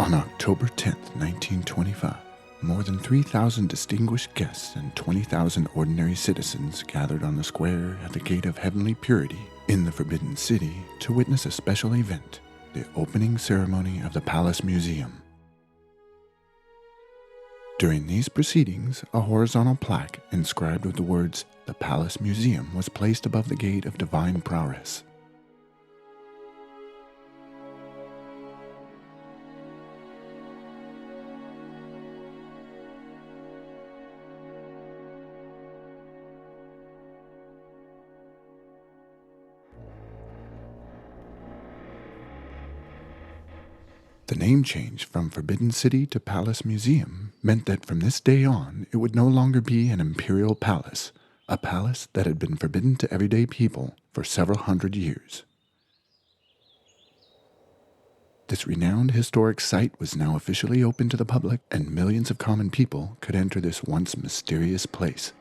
On October 10th, 1925, more than 3,000 distinguished guests and 20,000 ordinary citizens gathered on the square at the Gate of Heavenly Purity in the Forbidden City to witness a special event, the opening ceremony of the Palace Museum. During these proceedings, a horizontal plaque inscribed with the words, "The Palace Museum," was placed above the Gate of Divine Prowess. The name change from Forbidden City to Palace Museum meant that from this day on, it would no longer be an imperial palace, a palace that had been forbidden to everyday people for several hundred years. This renowned historic site was now officially open to the public, and millions of common people could enter this once mysterious place.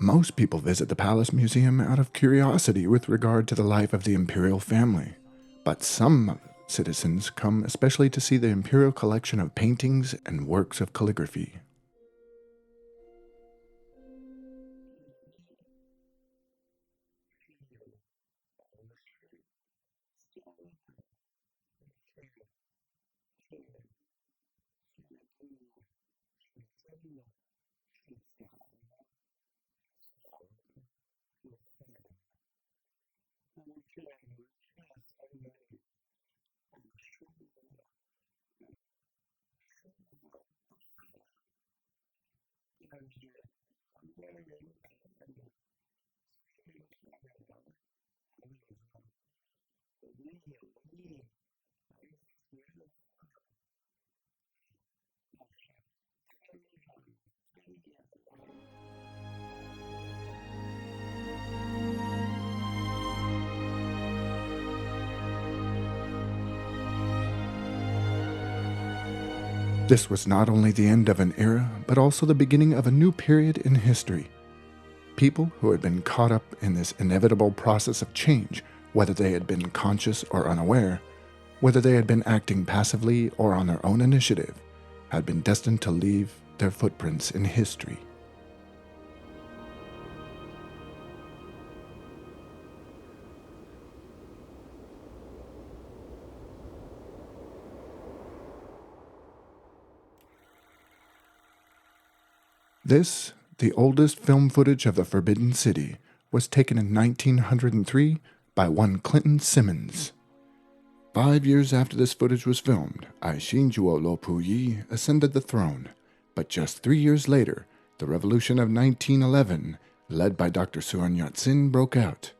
Most people visit the Palace Museum out of curiosity with regard to the life of the imperial family, but some citizens come especially to see the imperial collection of paintings and works of calligraphy. This was not only the end of an era, but also the beginning of a new period in history. People who had been caught up in this inevitable process of change, whether they had been conscious or unaware, whether they had been acting passively or on their own initiative, had been destined to leave their footprints in history. This, the oldest film footage of the Forbidden City, was taken in 1903 by one Clinton Simmons. 5 years after this footage was filmed, Aishinjuo Lo Puyi ascended the throne, but just 3 years later, the revolution of 1911, led by Dr. Sun Yat-sen, broke out.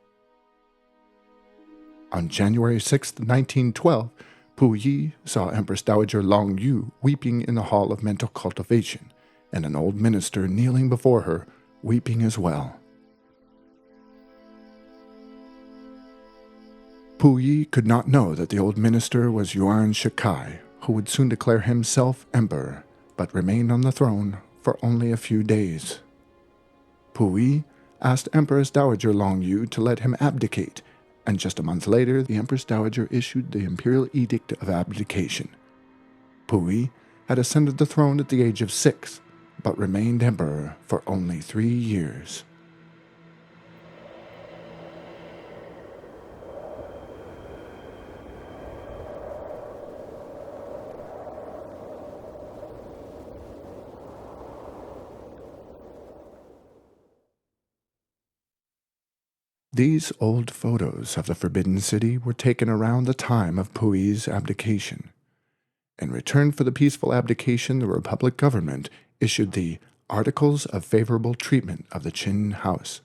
On January 6, 1912, Puyi saw Empress Dowager Long Yu weeping in the Hall of Mental Cultivation, and an old minister kneeling before her, weeping as well. Puyi could not know that the old minister was Yuan Shikai, who would soon declare himself emperor, but remained on the throne for only a few days. Puyi asked Empress Dowager Long Yu to let him abdicate, and just a month later the Empress Dowager issued the imperial edict of abdication. Puyi had ascended the throne at the age of 6, but remained emperor for only 3 years. These old photos of the Forbidden City were taken around the time of Puyi's abdication. In return for the peaceful abdication, the Republic government issued the Articles of Favorable Treatment of the Qin House,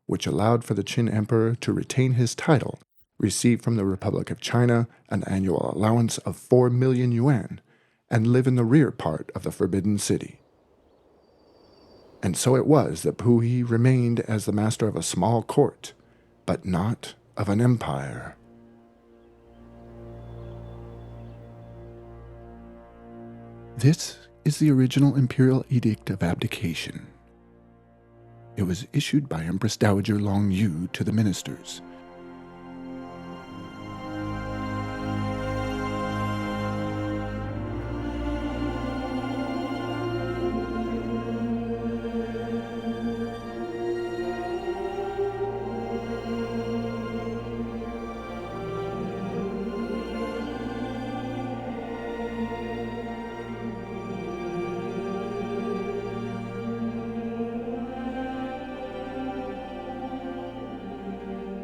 which allowed for the Qin Emperor to retain his title, receive from the Republic of China an annual allowance of 4 million yuan, and live in the rear part of the Forbidden City. And so it was that Puyi remained as the master of a small court, but not of an empire. This is the original imperial edict of abdication. It was issued by Empress Dowager Long Yu to the ministers.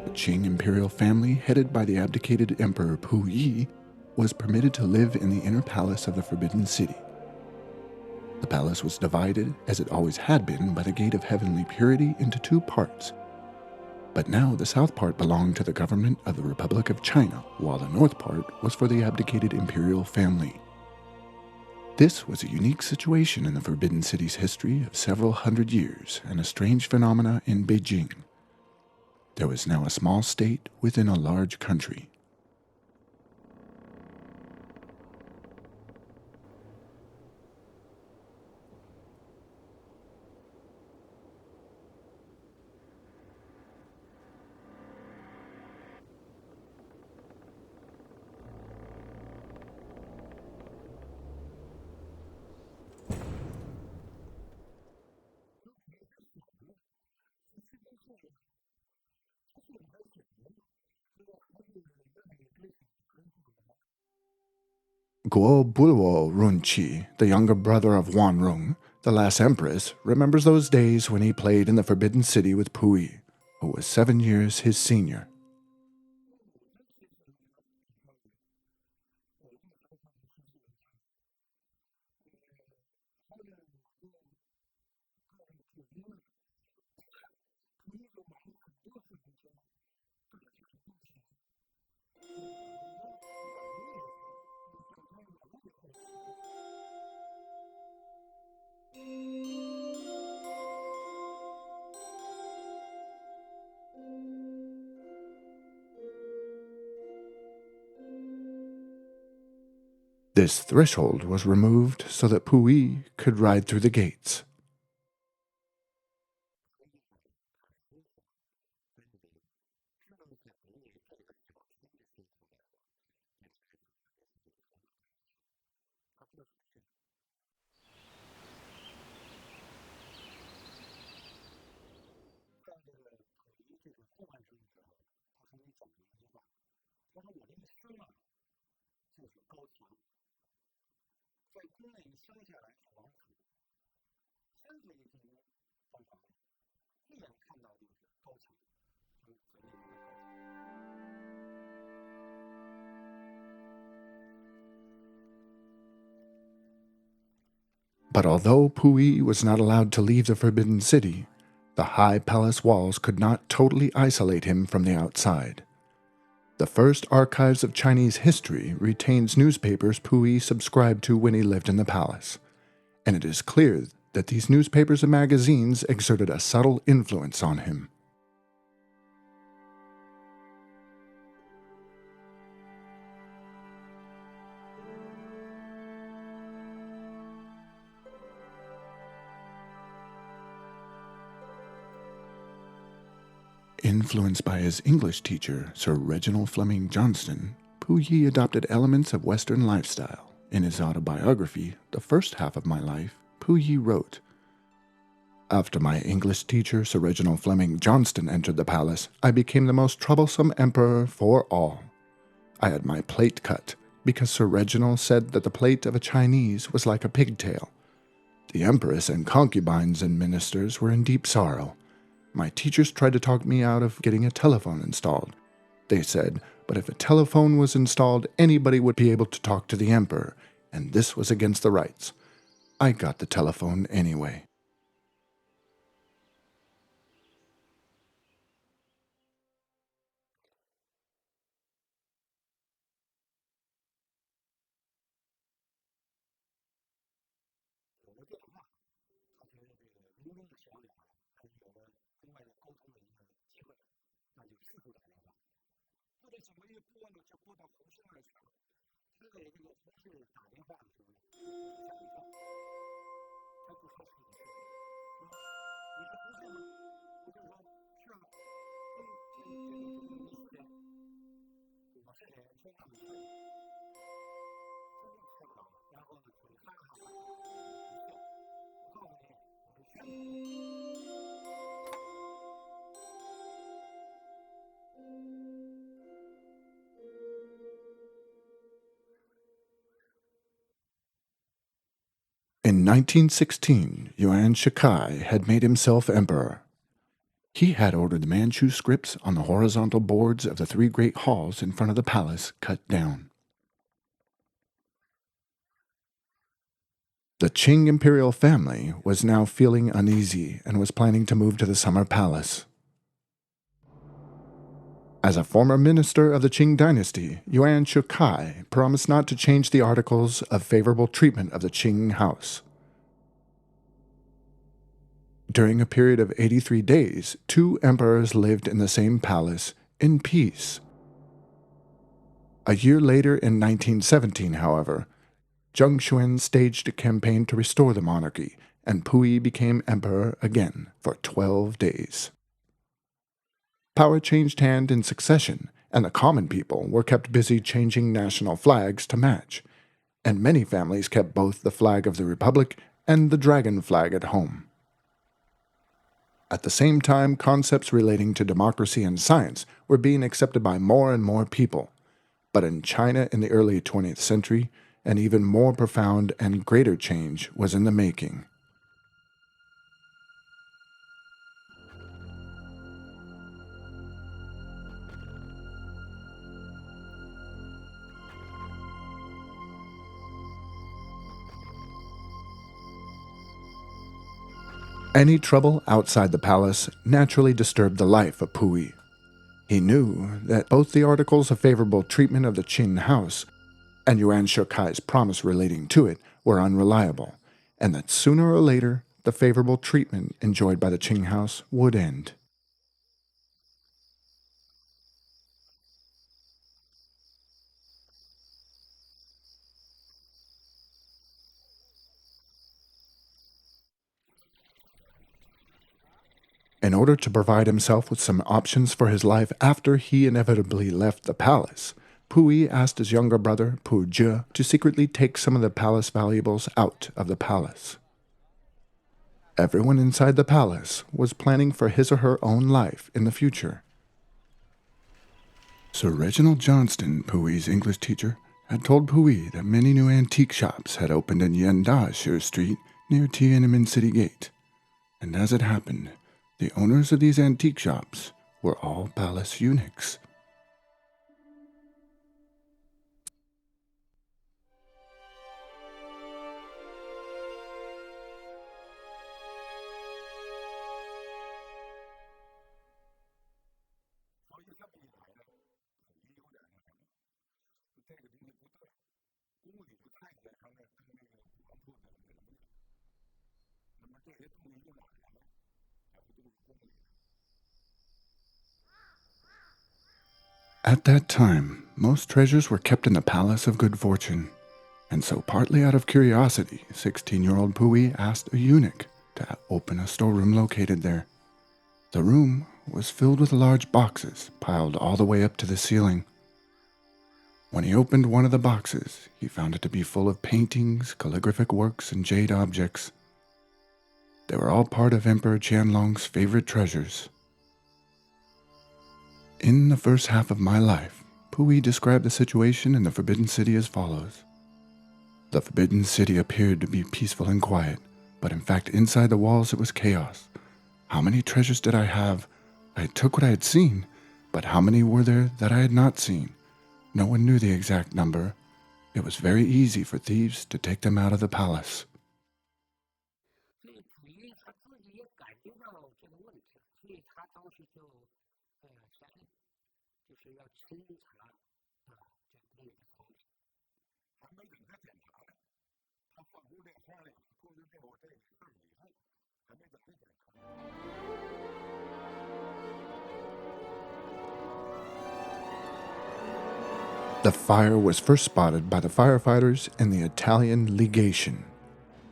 The Qing imperial family, headed by the abdicated Emperor Puyi, was permitted to live in the inner palace of the Forbidden City. The palace was divided, as it always had been, by the Gate of Heavenly Purity into two parts. But now the south part belonged to the government of the Republic of China, while the north part was for the abdicated imperial family. This was a unique situation in the Forbidden City's history of several hundred years, and a strange phenomena in Beijing. There was now a small state within a large country. Guo Bulwo Runqi, the younger brother of Wanrong, the last empress, remembers those days when he played in the Forbidden City with Puyi, who was 7 years his senior. This threshold was removed so that Puyi could ride through the gates. But although Puyi was not allowed to leave the Forbidden City, the high palace walls could not totally isolate him from the outside. The first archives of Chinese history retains newspapers Puyi subscribed to when he lived in the palace, and it is clear that these newspapers and magazines exerted a subtle influence on him. Influenced by his English teacher, Sir Reginald Fleming Johnston, Puyi adopted elements of Western lifestyle. In his autobiography, The First Half of My Life, Puyi wrote, "After my English teacher, Sir Reginald Fleming Johnston, entered the palace, I became the most troublesome emperor for all. I had my plate cut, because Sir Reginald said that the plate of a Chinese was like a pigtail. The empress and concubines and ministers were in deep sorrow. My teachers tried to talk me out of getting a telephone installed. They said, but if a telephone was installed, anybody would be able to talk to the emperor, and this was against the rights. I got the telephone anyway. In 1916, Yuan Shikai had made himself emperor. He had ordered the Manchu scripts on the horizontal boards of the three great halls in front of the palace cut down. The Qing imperial family was now feeling uneasy and was planning to move to the summer palace. As a former minister of the Qing dynasty, Yuan Shikai promised not to change the articles of favorable treatment of the Qing house. During a period of 83 days, two emperors lived in the same palace in peace. A year later, in 1917, however, Zheng Xuan staged a campaign to restore the monarchy, and Puyi became emperor again for 12 days. Power changed hand in succession, and the common people were kept busy changing national flags to match, and many families kept both the flag of the Republic and the dragon flag at home. At the same time, concepts relating to democracy and science were being accepted by more and more people. But in China in the early 20th century, an even more profound and greater change was in the making. Any trouble outside the palace naturally disturbed the life of Puyi. He knew that both the articles of favorable treatment of the Qin house and Yuan Shikai's promise relating to it were unreliable, and that sooner or later the favorable treatment enjoyed by the Qing house would end. In order to provide himself with some options for his life after he inevitably left the palace, Puyi asked his younger brother, Pu Zhe, to secretly take some of the palace valuables out of the palace. Everyone inside the palace was planning for his or her own life in the future. Sir Reginald Johnston, Puyi's English teacher, had told Puyi that many new antique shops had opened in Yandashire Street near Tiananmen City Gate, and as it happened, the owners of these antique shops were all palace eunuchs. At that time, most treasures were kept in the Palace of Good Fortune, and so partly out of curiosity, 16-year-old Puyi asked a eunuch to open a storeroom located there. The room was filled with large boxes piled all the way up to the ceiling. When he opened one of the boxes, he found it to be full of paintings, calligraphic works, and jade objects. They were all part of Emperor Qianlong's favorite treasures. In the first half of my life, Puyi described the situation in the Forbidden City as follows. The Forbidden City appeared to be peaceful and quiet, but in fact inside the walls it was chaos. How many treasures did I have? I took what I had seen, but how many were there that I had not seen? No one knew the exact number. It was very easy for thieves to take them out of the palace. 所以溥仪他自己也感觉到这个问题，所以他当时就下令，就是要清查这宫里的头领。还没等他检查呢，他放出这话来，说的这我这个事以后，还没等他检查。The fire was first spotted by the firefighters in the Italian legation.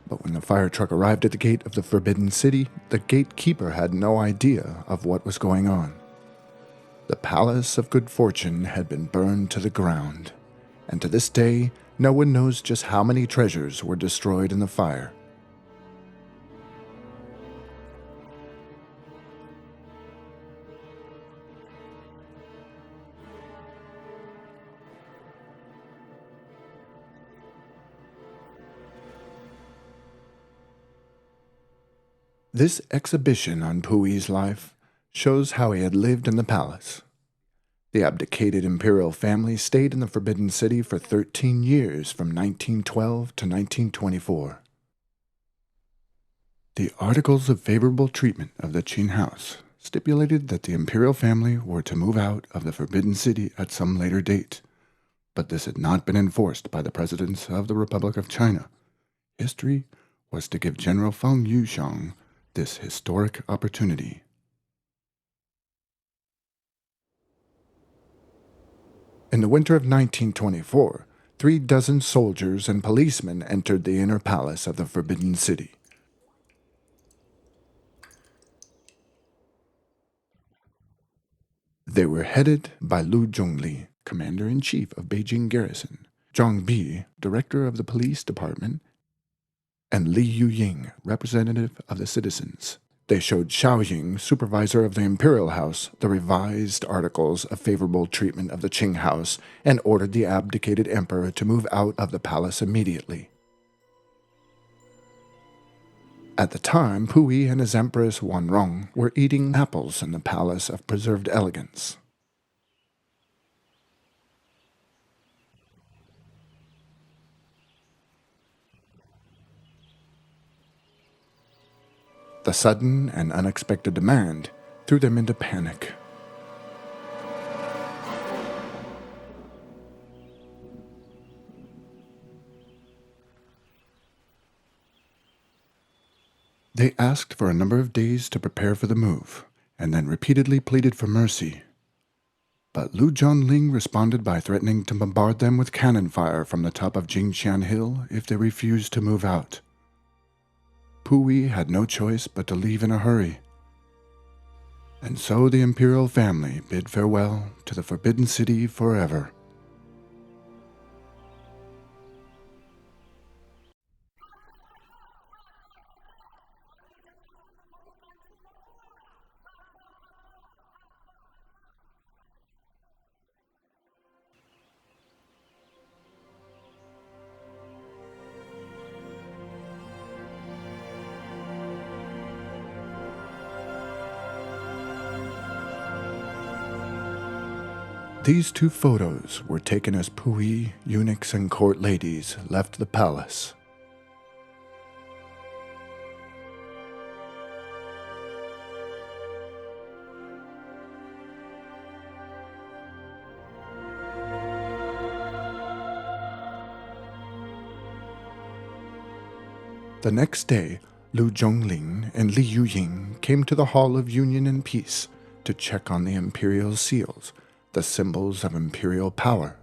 But when the fire truck arrived at the gate of the Forbidden City, the gatekeeper had no idea of what was going on. The Palace of Good Fortune had been burned to the ground, and to this day, no one knows just how many treasures were destroyed in the fire. This exhibition on Puyi's life shows how he had lived in the palace. The abdicated imperial family stayed in the Forbidden City for 13 years from 1912 to 1924. The Articles of Favorable Treatment of the Qing House stipulated that the imperial family were to move out of the Forbidden City at some later date, but this had not been enforced by the presidents of the Republic of China. History was to give General Feng Yuxiang this historic opportunity. In the winter of 1924, 36 soldiers and policemen entered the inner palace of the Forbidden City. They were headed by Lu Zhongli, commander-in-chief of Beijing Garrison, Zhang Bi, director of the police department, and Li Yuying, representative of the citizens. They showed Xiaoying, supervisor of the imperial house, the revised articles of favorable treatment of the Qing house and ordered the abdicated emperor to move out of the palace immediately. At the time, Puyi and his empress Wanrong were eating apples in the palace of preserved elegance. The sudden and unexpected demand threw them into panic. They asked for a number of days to prepare for the move, and then repeatedly pleaded for mercy. But Lu Zhongling responded by threatening to bombard them with cannon fire from the top of Jingxian Hill if they refused to move out. Puyi had no choice but to leave in a hurry. And so the imperial family bid farewell to the Forbidden City forever. These two photos were taken as Puyi, eunuchs, and court ladies left the palace. The next day, Lu Zhongling and Li Yuying came to the Hall of Union and Peace to check on the imperial seals, the symbols of imperial power.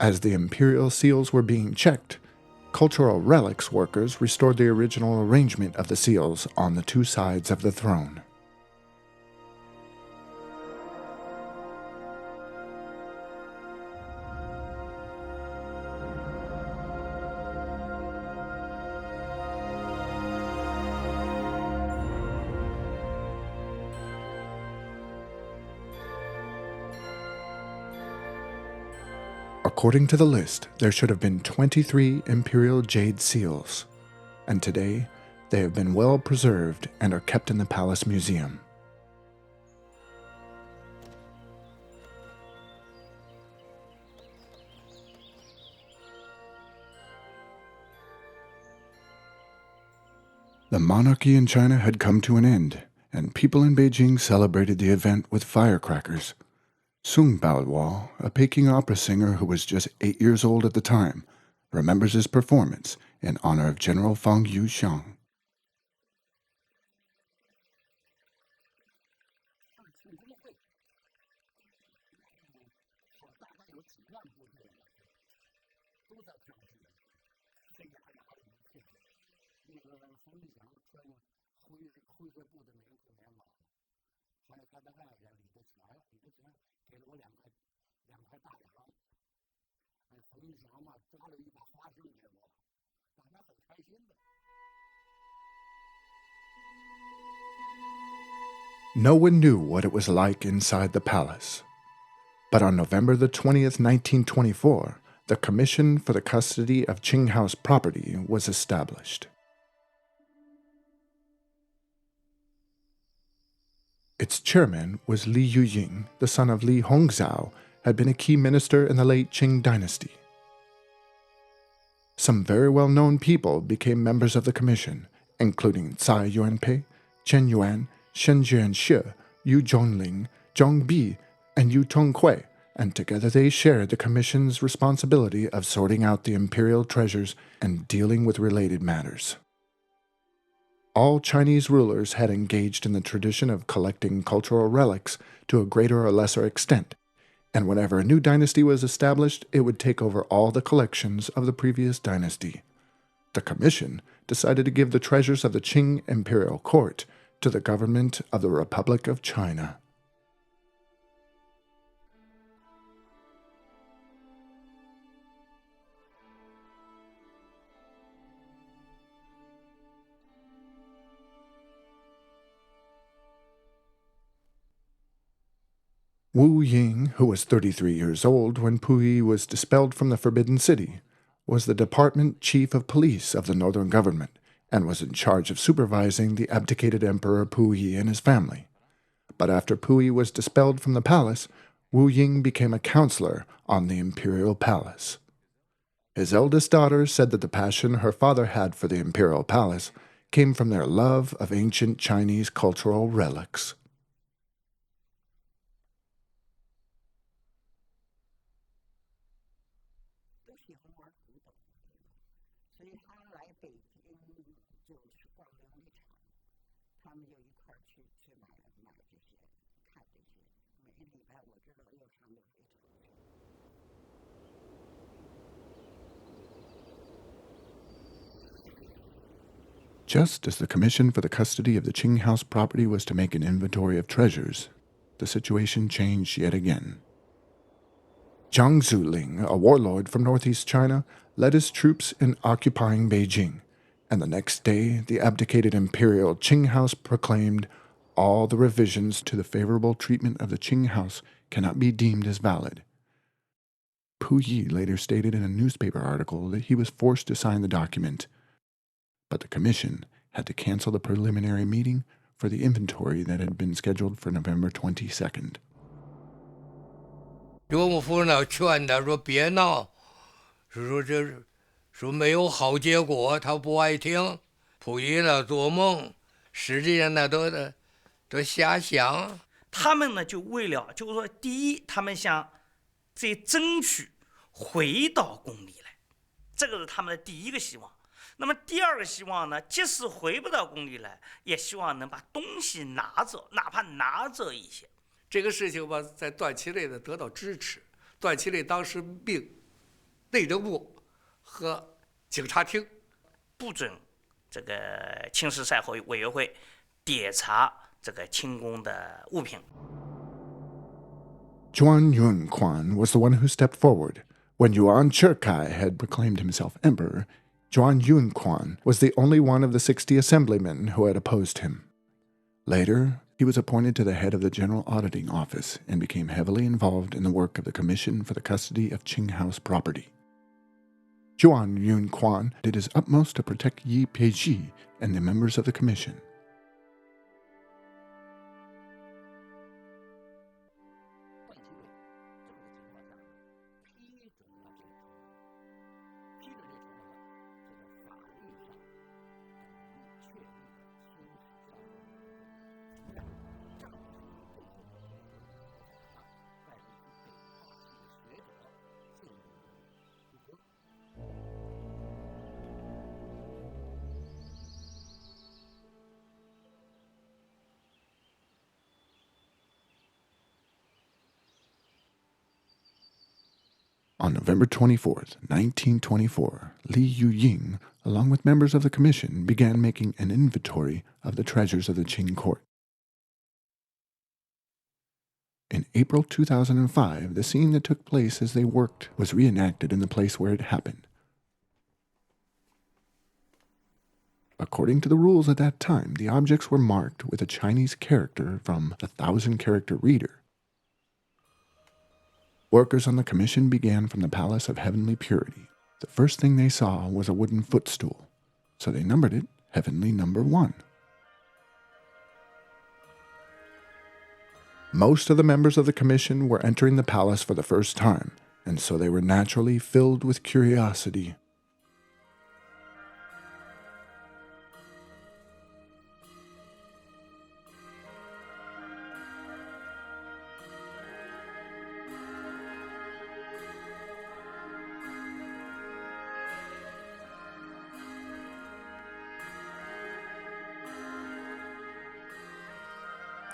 As the imperial seals were being checked, cultural relics workers restored the original arrangement of the seals on the two sides of the throne. According to the list, there should have been 23 imperial jade seals, and today they have been well preserved and are kept in the Palace Museum. The monarchy in China had come to an end, and people in Beijing celebrated the event with firecrackers. Sung Baohuo, a Peking opera singer who was just 8 years old at the time, remembers his performance in honor of General Fang Yuxiang. No one knew what it was like inside the palace. But on November the 20th, 1924, the Commission for the Custody of Qing House Property was established. Its chairman was Li Yuying, the son of Li Hongzhao, had been a key minister in the late Qing dynasty. Some very well-known people became members of the commission, including Cai Yuanpei, Chen Yuan, Shen Jianxie, Yu Zhongling, Zhong Bi, and Yu Tonghui, and together they shared the commission's responsibility of sorting out the imperial treasures and dealing with related matters. All Chinese rulers had engaged in the tradition of collecting cultural relics to a greater or lesser extent, and whenever a new dynasty was established, it would take over all the collections of the previous dynasty. The commission decided to give the treasures of the Qing imperial court to the government of the Republic of China. Wu Ying, who was 33 years old when Puyi was dispelled from the Forbidden City, was the department chief of police of the northern government and was in charge of supervising the abdicated Emperor Puyi and his family. But after Puyi was dispelled from the palace, Wu Ying became a counselor on the imperial palace. His eldest daughter said that the passion her father had for the imperial palace came from their love of ancient Chinese cultural relics. Just as the Commission for the Custody of the Qing House property was to make an inventory of treasures, the situation changed yet again. Jiang Zuling, a warlord from northeast China, led his troops in occupying Beijing, and the next day the abdicated imperial Qing House proclaimed, "All the revisions to the favorable treatment of the Qing House cannot be deemed as valid." Puyi later stated in a newspaper article that he was forced to sign the document, but the commission had to cancel the preliminary meeting for the inventory that had been scheduled for November 22nd. 岳母夫人呢劝他说：“别闹，说没有好结果，他不爱听。溥仪呢做梦，实际上呢都瞎想。他们呢就为了就是说，第一，他们想再争取回到宫里来，这个是他们的第一个希望。那么第二个希望呢，即使回不到宫里来，也希望能把东西拿走，哪怕拿走一些。这个事情吧，在段祺瑞呢得到支持。段祺瑞当时命内政部和警察厅不准这个清时赛后委员会调查这个清宫的物品。Zhuan Yunquan was the one who stepped forward. When Yuan Shikai had proclaimed himself emperor, Zhuan Yunquan was the only one of the 60 assemblymen who had opposed him. Later, He was appointed to the head of the General Auditing Office and became heavily involved in the work of the Commission for the Custody of Qing House Property. Zhuan Yunquan did his utmost to protect Yi Peizhi and the members of the commission. On November 24th, 1924, Li Yuying, along with members of the commission, began making an inventory of the treasures of the Qing court. In April 2005, the scene that took place as they worked was reenacted in the place where it happened. According to the rules at that time, the objects were marked with a Chinese character from the 1,000-character reader. Workers on the commission began from the Palace of Heavenly Purity. The first thing they saw was a wooden footstool, so they numbered it Heavenly Number 1. Most of the members of the commission were entering the palace for the first time, and so they were naturally filled with curiosity.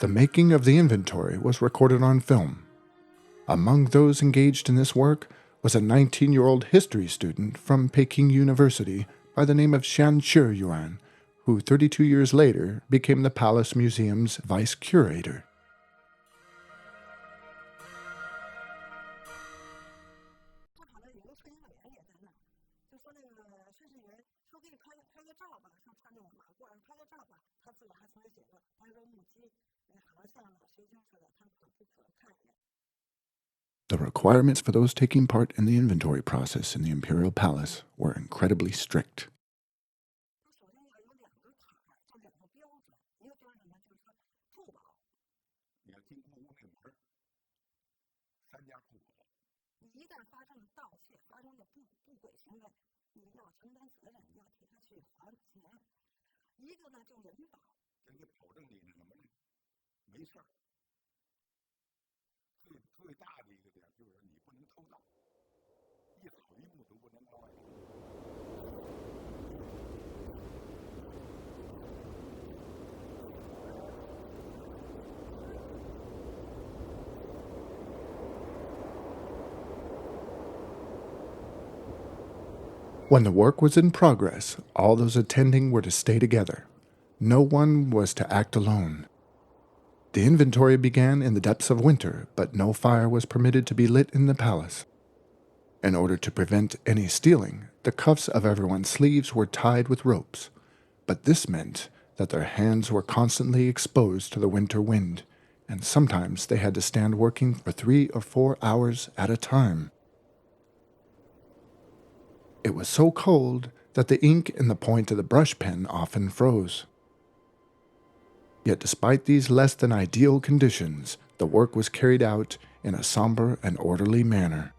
The making of the inventory was recorded on film. Among those engaged in this work was a 19-year-old history student from Peking University by the name of Shan Yuan, who 32 years later became the Palace Museum's vice curator. The requirements for those taking part in the inventory process in the imperial palace were incredibly strict. When the work was in progress, all those attending were to stay together. No one was to act alone. The inventory began in the depths of winter, but no fire was permitted to be lit in the palace. In order to prevent any stealing, the cuffs of everyone's sleeves were tied with ropes, but this meant that their hands were constantly exposed to the winter wind, and sometimes they had to stand working for 3 or 4 hours at a time. It was so cold that the ink in the point of the brush pen often froze. Yet despite these less than ideal conditions, the work was carried out in a somber and orderly manner.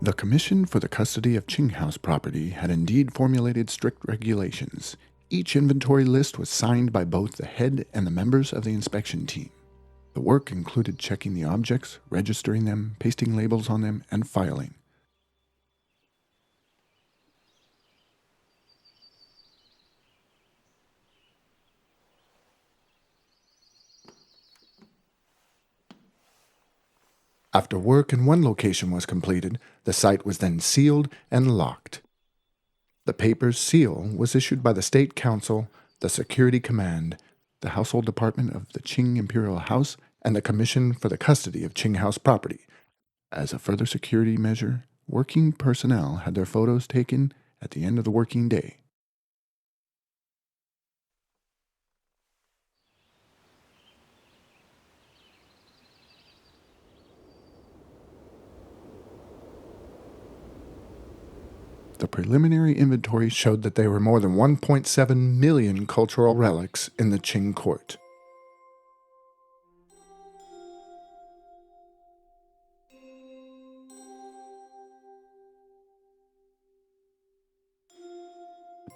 The Commission for the Custody of Qing House Property had indeed formulated strict regulations. Each inventory list was signed by both the head and the members of the inspection team. The work included checking the objects, registering them, pasting labels on them, and filing. After work in one location was completed, the site was then sealed and locked. The paper's seal was issued by the State Council, the Security Command, the Household Department of the Qing Imperial House, and the Commission for the Custody of Qing House Property. As a further security measure, working personnel had their photos taken at the end of the working day. The preliminary inventory showed that there were more than 1.7 million cultural relics in the Qing court.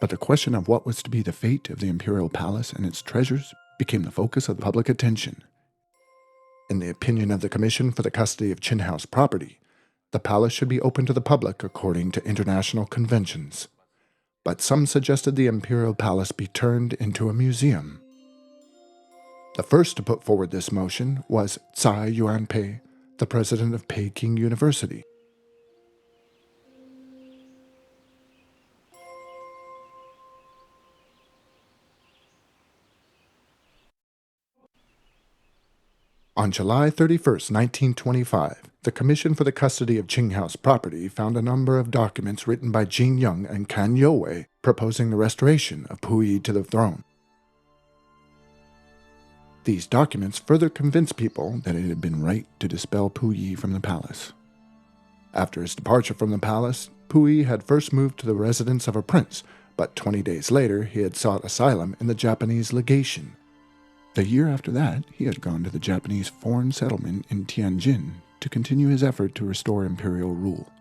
But the question of what was to be the fate of the imperial palace and its treasures became the focus of public attention. In the opinion of the Commission for the Custody of Qin House Property, the palace should be open to the public according to international conventions. But some suggested the imperial palace be turned into a museum. The first to put forward this motion was Tsai Yuanpei, the president of Peking University. On July 31, 1925, the Commission for the Custody of Qing House Property found a number of documents written by Jin Young and Kan Youwei proposing the restoration of Puyi to the throne. These documents further convinced people that it had been right to dispel Puyi from the palace. After his departure from the palace, Puyi had first moved to the residence of a prince, but 20 days later he had sought asylum in the Japanese legation. The year after that, he had gone to the Japanese foreign settlement in Tianjin to continue his effort to restore imperial rule.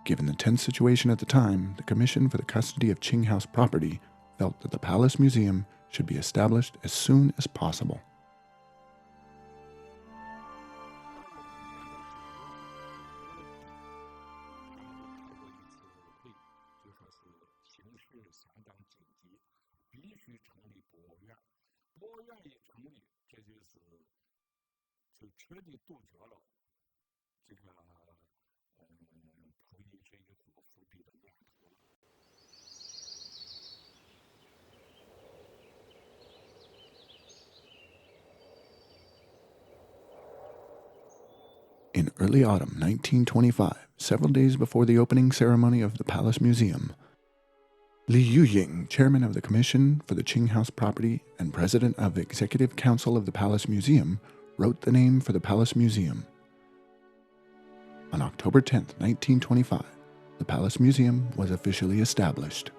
Given the tense situation at the time, the Commission for the Custody of Qing House Property felt that the Palace Museum should be established as soon as possible. In early autumn 1925, several days before the opening ceremony of the Palace Museum, Li Yuying, chairman of the Commission for the Qing House Property and president of the Executive Council of the Palace Museum, wrote the name for the Palace Museum. On October 10, 1925, the Palace Museum was officially established.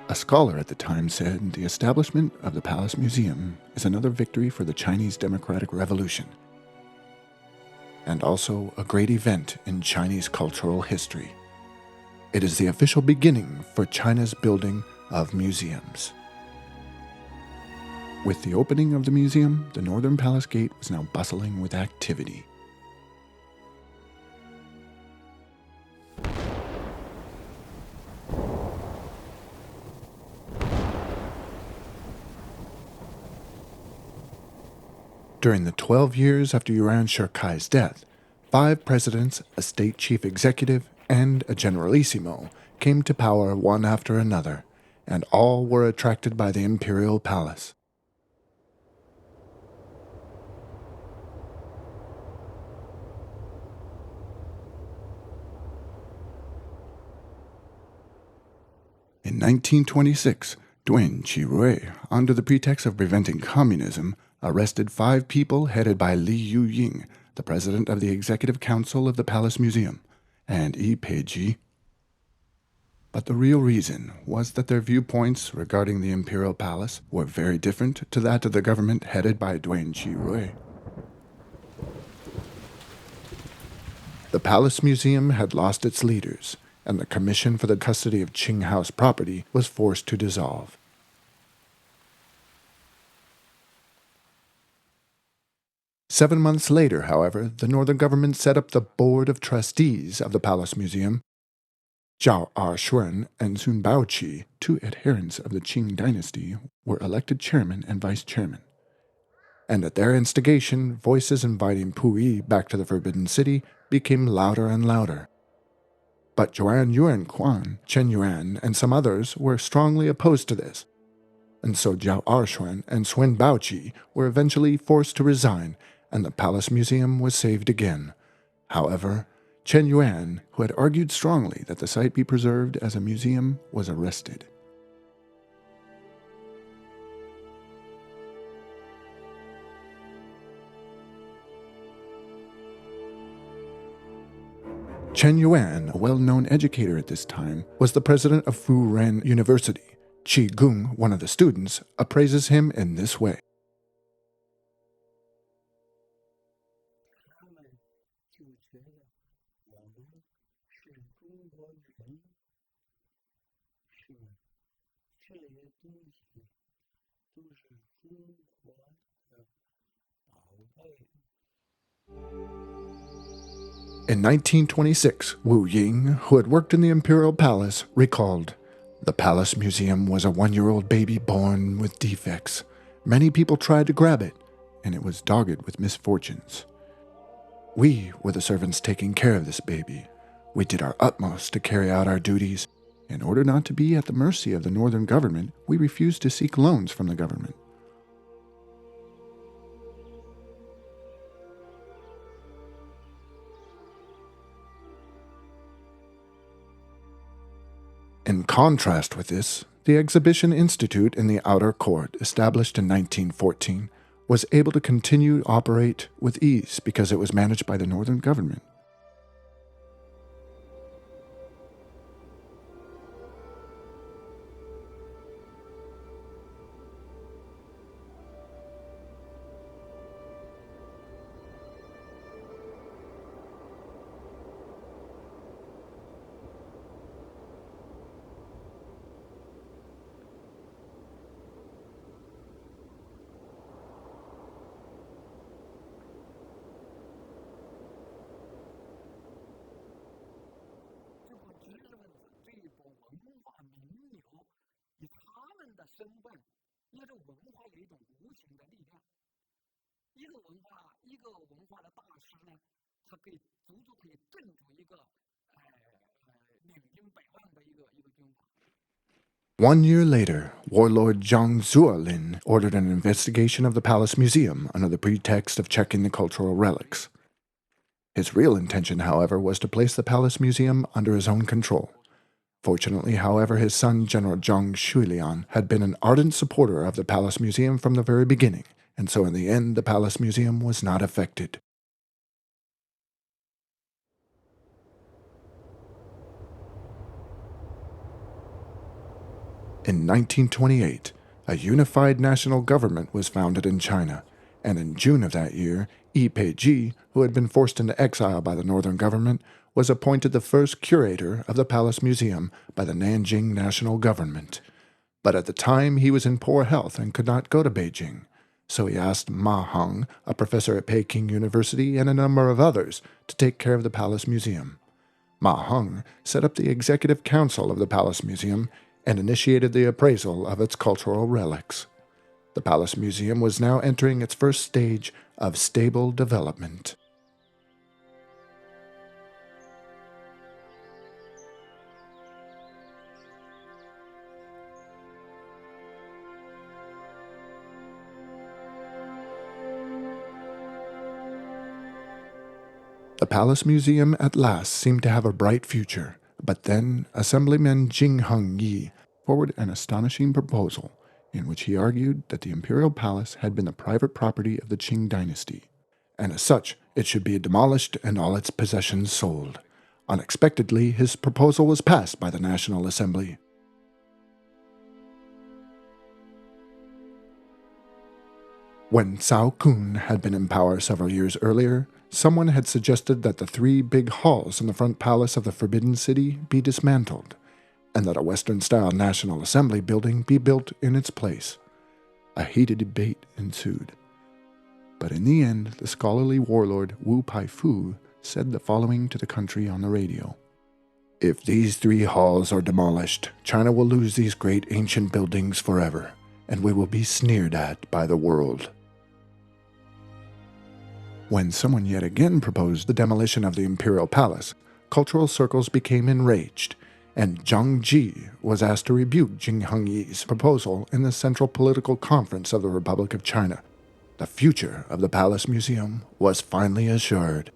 A scholar at the time said the establishment of the Palace Museum is another victory for the Chinese Democratic Revolution, and also a great event in Chinese cultural history. It is the official beginning for China's building of museums. With the opening of the museum, the Northern Palace Gate was now bustling with activity. During the 12 years after Yuan Shikai's death, 5 presidents, a state chief executive, and a generalissimo came to power one after another, and all were attracted by the imperial palace. In 1926, Duen Qirui, under the pretext of preventing communism, arrested 5 people headed by Li Yuying, the president of the Executive Council of the Palace Museum, and Yi Peiji. But the real reason was that their viewpoints regarding the imperial palace were very different to that of the government headed by Duen Qirui. The Palace Museum had lost its leaders, and the Commission for the Custody of Qing House property was forced to dissolve. Seven months later, however, the northern government set up the Board of Trustees of the Palace Museum. Zhao Erxuan and Sun Baoqi, 2 adherents of the Qing dynasty, were elected chairman and vice chairman. And at their instigation, voices inviting Puyi back to the Forbidden City became louder and louder. But Zhuan Yuanquan, Chen Yuan, and some others were strongly opposed to this, and so Zhao Erxuan and Sun Baoqi were eventually forced to resign, and the Palace Museum was saved again. However, Chen Yuan, who had argued strongly that the site be preserved as a museum, was arrested. Chen Yuan, a well-known educator at this time, was the president of Furen University. Qi Gong, one of the students, appraises him in this way. In 1926, Wu Ying, who had worked in the imperial palace, recalled, "The Palace Museum was a 1-year-old baby born with defects. Many people tried to grab it, and it was dogged with misfortunes. We were the servants taking care of this baby. We did our utmost to carry out our duties. In order not to be at the mercy of the northern government, we refused to seek loans from the government. In contrast with this, the Exhibition Institute in the Outer Court, established in 1914, was able to continue to operate with ease because it was managed by the northern government.1 year later, warlord Zhang Zuolin ordered an investigation of the Palace Museum under the pretext of checking the cultural relics. His real intention, however, was to place the Palace Museum under his own control. Fortunately, however, his son, General Zhang Shuilian, had been an ardent supporter of the Palace Museum from the very beginning, and so in the end the Palace Museum was not affected. In 1928, a unified national government was founded in China, and in June of that year, Yi Peiji, who had been forced into exile by the northern government, was appointed the first curator of the Palace Museum by the Nanjing national government. But at the time he was in poor health and could not go to Beijing, so he asked Ma Heng, a professor at Peking University, and a number of others to take care of the Palace Museum. Ma Heng set up the Executive Council of the Palace Museum and initiated the appraisal of its cultural relics. The Palace Museum was now entering its first stage of stable development. The Palace Museum at last seemed to have a bright future, but then Assemblyman Jing Heng-yi forwarded an astonishing proposal in which he argued that the imperial palace had been the private property of the Qing dynasty, and as such it should be demolished and all its possessions sold. Unexpectedly, his proposal was passed by the National Assembly. When Cao Kun had been in power several years earlier, someone had suggested that the 3 big halls in the front palace of the Forbidden City be dismantled, and that a Western-style National Assembly building be built in its place. A heated debate ensued. But in the end, the scholarly warlord Wu Paifu said the following to the country on the radio. "If these 3 halls are demolished, China will lose these great ancient buildings forever, and we will be sneered at by the world." When someone yet again proposed the demolition of the imperial palace, cultural circles became enraged, and Zhang Ji was asked to rebuke Jing Heng-yi's proposal in the Central Political Conference of the Republic of China. The future of the Palace Museum was finally assured.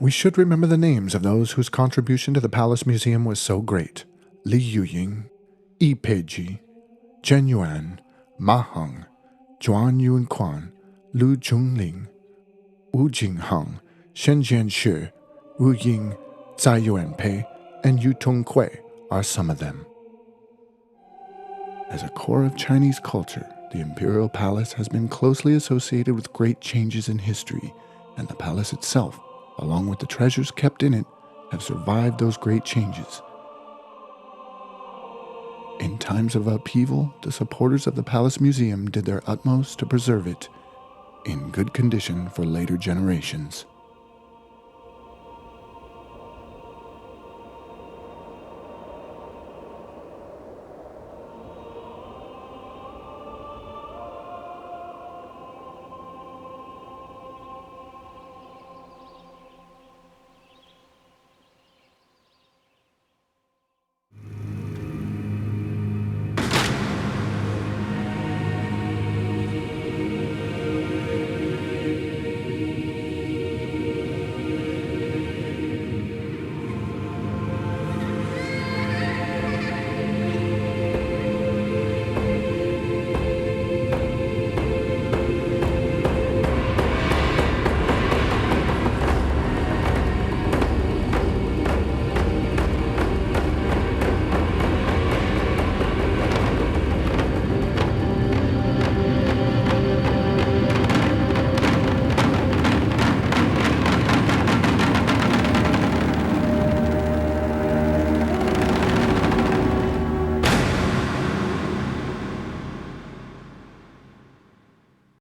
We should remember the names of those whose contribution to the Palace Museum was so great: Li Yuying, Yi Peiji, Zhen Yuan, Ma Heng, Zhuan Yunquan, Lu Zhongling, Wu Jingheng, Shen Jianshi, Wu Ying, Zai Yuanpei, and Yu Tonghui are some of them. As a core of Chinese culture, the Imperial Palace has been closely associated with great changes in history, and the palace itself, along with the treasures kept in it, have survived those great changes. In times of upheaval, the supporters of the Palace Museum did their utmost to preserve it in good condition for later generations.